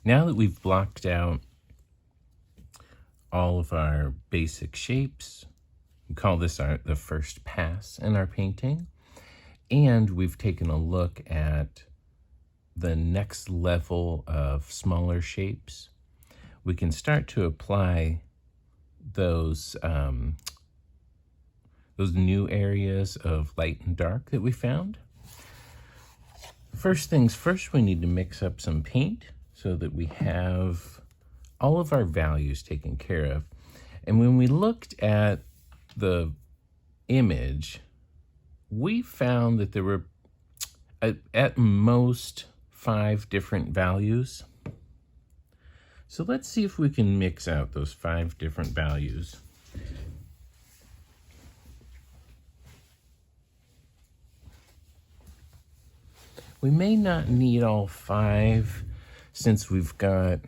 Now that we've blocked out all of our basic shapes, we call this the first pass in our painting, and we've taken a look at the next level of smaller shapes, we can start to apply those new areas of light and dark that we found. First things first, we need to mix up some paint so that we have all of our values taken care of. And when we looked at the image, we found that there were at most 5 different values. So let's see if we can mix out those 5 different values. We may not need all 5 since we've got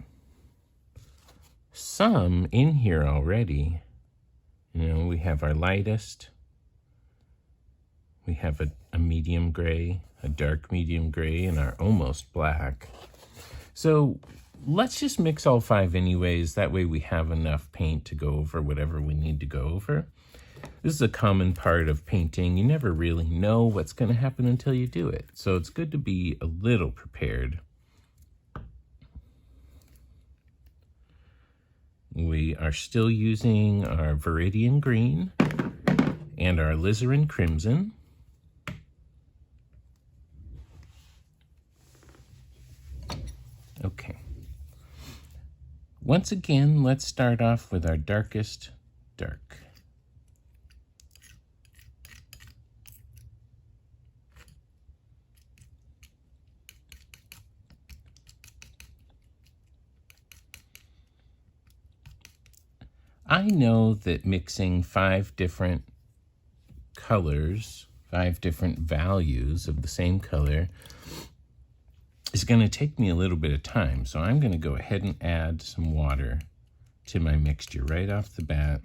some in here already. You know, we have our lightest, we have a medium gray, a dark medium gray, and our almost black. So let's just mix all 5 anyways. That way we have enough paint to go over whatever we need to go over. This is a common part of painting. You never really know what's going to happen until you do it. So it's good to be a little prepared. We are still using our Viridian Green and our Alizarin Crimson. Okay. Once again, let's start off with our darkest dark. I know that mixing 5 different colors, 5 different values of the same color is going to take me a little bit of time. So I'm going to go ahead and add some water to my mixture right off the bat.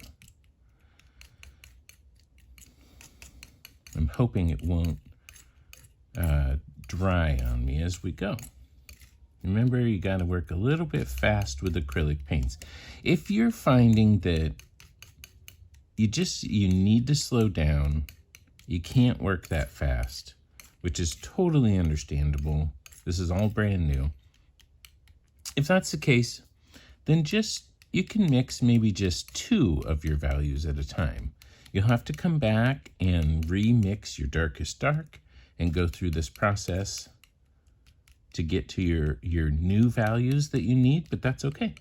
I'm hoping it won't dry on me as we go. Remember, you got to work a little bit fast with acrylic paints. If you're finding that you need to slow down, you can't work that fast, which is totally understandable. This is all brand new. If that's the case, then you can mix maybe just 2 of your values at a time. You'll have to come back and remix your darkest dark and go through this process to get to your new values that you need, but that's okay.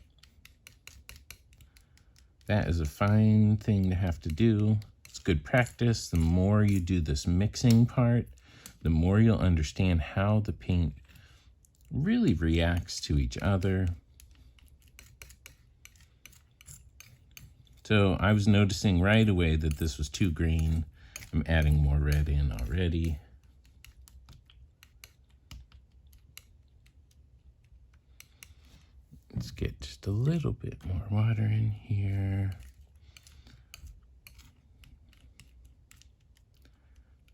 That is a fine thing to have to do. It's good practice. The more you do this mixing part, the more you'll understand how the paint really reacts to each other. So I was noticing right away that this was too green. I'm adding more red in already. Let's get just a little bit more water in here.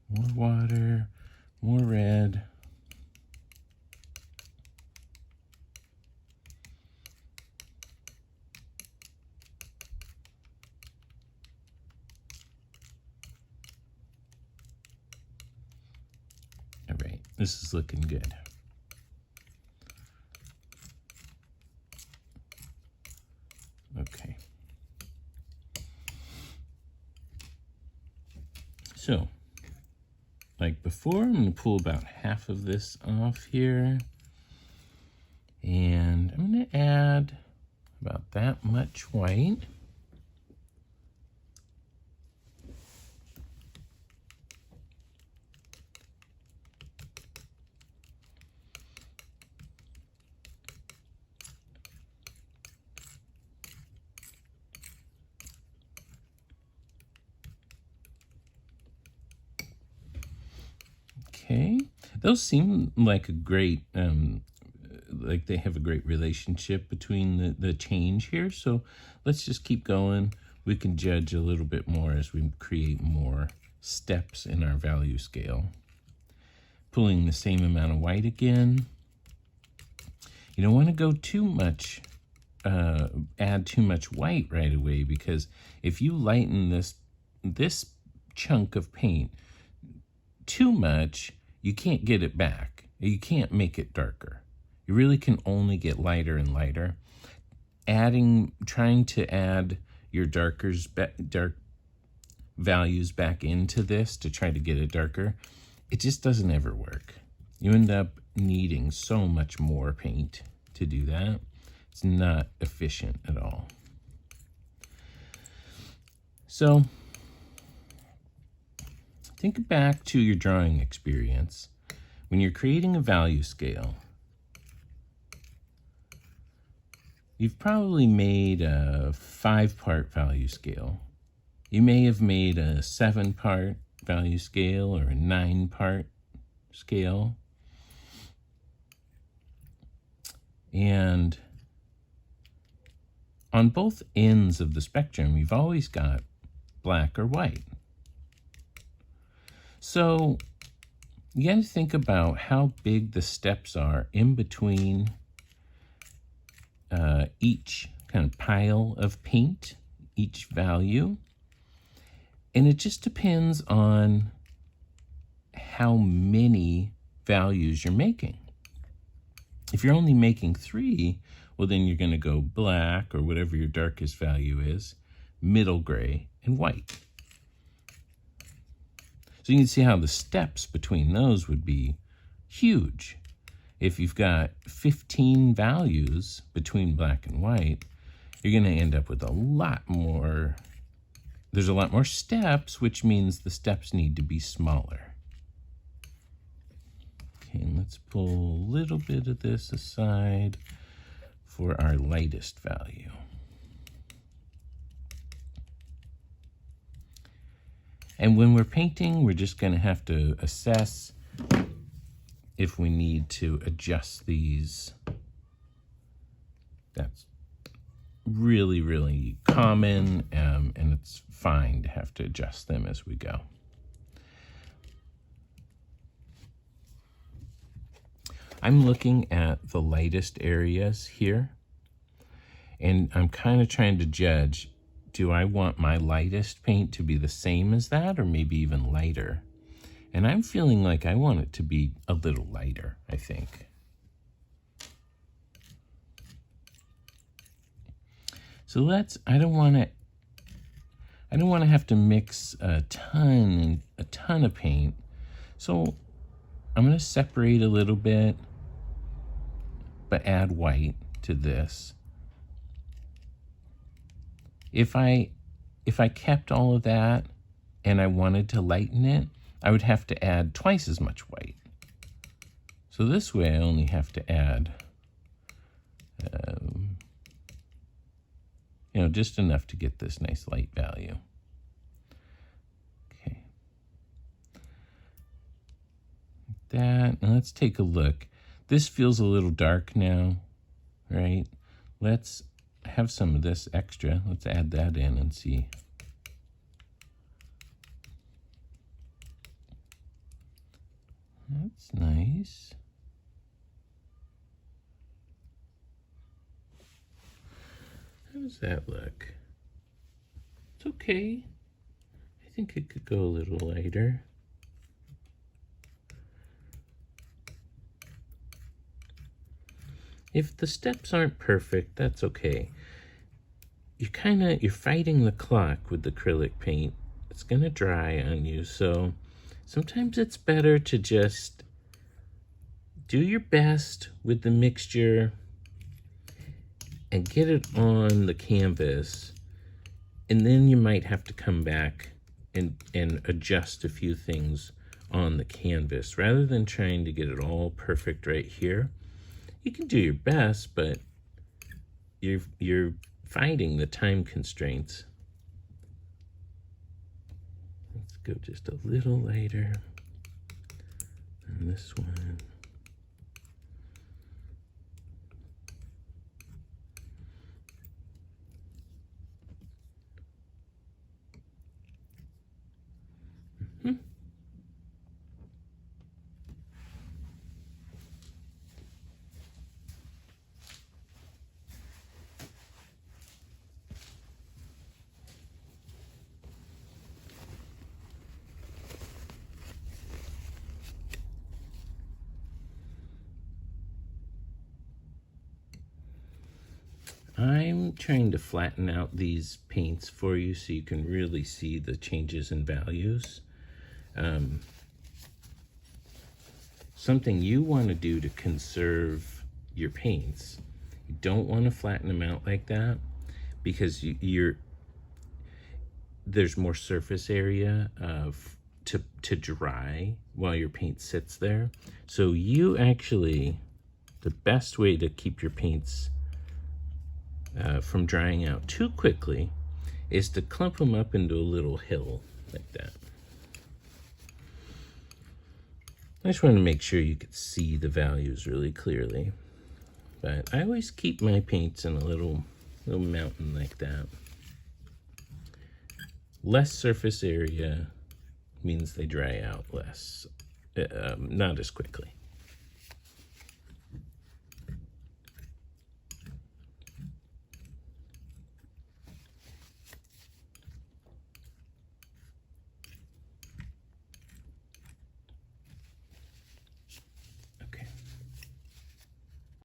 More water, more red. All right, this is looking good. Okay. So, like before, I'm going to pull about half of this off here. And I'm going to add about that much white. Okay, those seem like a great, like they have a great relationship between the change here. So let's just keep going. We can judge a little bit more as we create more steps in our value scale. Pulling the same amount of white again. You don't want to go too much, add too much white right away, because if you lighten this chunk of paint too much, you can't get it back. You can't make it darker. You really can only get lighter and lighter. Trying to add your dark values back into this to try to get it darker, it just doesn't ever work. You end up needing so much more paint to do that. It's not efficient at all. So think back to your drawing experience. When you're creating a value scale, you've probably made a 5-part value scale. You may have made a 7-part value scale or a 9-part scale. And on both ends of the spectrum, you've always got black or white. So you got to think about how big the steps are in between each kind of pile of paint, each value. And it just depends on how many values you're making. If you're only making 3, well, then you're going to go black, or whatever your darkest value is, middle gray, and white. So you can see how the steps between those would be huge. If you've got 15 values between black and white, you're going to end up with a lot more. There's a lot more steps, which means the steps need to be smaller. Okay, and let's pull a little bit of this aside for our lightest value. And when we're painting, we're just going to have to assess if we need to adjust these. That's really, really common, and it's fine to have to adjust them as we go. I'm looking at the lightest areas here, and I'm kind of trying to judge, do I want my lightest paint to be the same as that, or maybe even lighter? And I'm feeling like I want it to be a little lighter, I think. So I don't want to have to mix a ton of paint. So I'm going to separate a little bit, but add white to this. If I kept all of that and I wanted to lighten it, I would have to add twice as much white. So this way I only have to add, just enough to get this nice light value. Okay. That, now let's take a look. This feels a little dark now, right? Let's have some of this extra. Let's add that in and see. That's nice. How does that look? It's okay. I think it could go a little lighter. If the steps aren't perfect, that's okay. You're fighting the clock with acrylic paint. It's gonna dry on you, so sometimes it's better to just do your best with the mixture and get it on the canvas, and then you might have to come back and adjust a few things on the canvas rather than trying to get it all perfect right here. You can do your best, but you're fighting the time constraints. Let's go just a little lighter on this one. I'm trying to flatten out these paints for you so you can really see the changes in values. Something you want to do to conserve your paints, you don't want to flatten them out like that, because there's more surface area to dry while your paint sits there. So the best way to keep your paints from drying out too quickly is to clump them up into a little hill like that. I just want to make sure you could see the values really clearly. But I always keep my paints in a little mountain like that. Less surface area means they dry out less, not as quickly.